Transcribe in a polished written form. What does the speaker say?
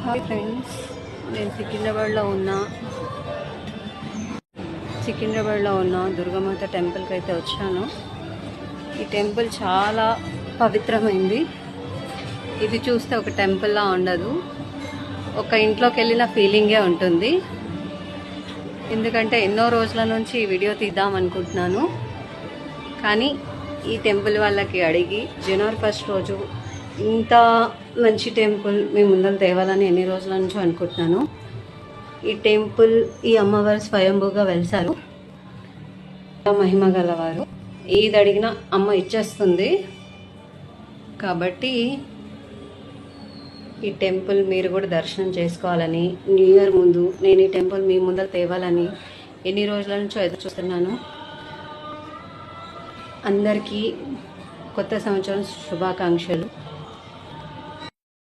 Hi friends, నేను సికింద్రాబాద్లో ఉన్న దుర్గామాత టెంపుల్కి అయితే వచ్చాను. ఈ టెంపుల్ చాలా పవిత్రమైంది. ఇది చూస్తే ఒక టెంపుల్లా ఉండదు, ఒక ఇంట్లోకి వెళ్ళిన ఫీలింగే ఉంటుంది. ఎందుకంటే ఎన్నో రోజుల నుంచి ఈ వీడియో తీద్దాం అనుకుంటున్నాను, కానీ ఈ టెంపుల్ వాళ్ళకి అడిగి జనవరి 1 రోజు ఇంత మంచి టెంపుల్ మీ ముందర తేవాలని ఎన్ని రోజుల నుంచో అనుకుంటున్నాను. ఈ టెంపుల్ ఈ అమ్మవారు స్వయంభూగా వెలిసారు, మహిమ గలవారు. ఏది అడిగినా అమ్మ ఇచ్చేస్తుంది. కాబట్టి ఈ టెంపుల్ మీరు కూడా దర్శనం చేసుకోవాలని, న్యూ ఇయర్ ముందు నేను ఈ టెంపుల్ మీ ముందర తేవాలని ఎన్ని రోజుల నుంచో ఎదురు చూస్తున్నాను. అందరికీ కొత్త సంవత్సరం శుభాకాంక్షలు.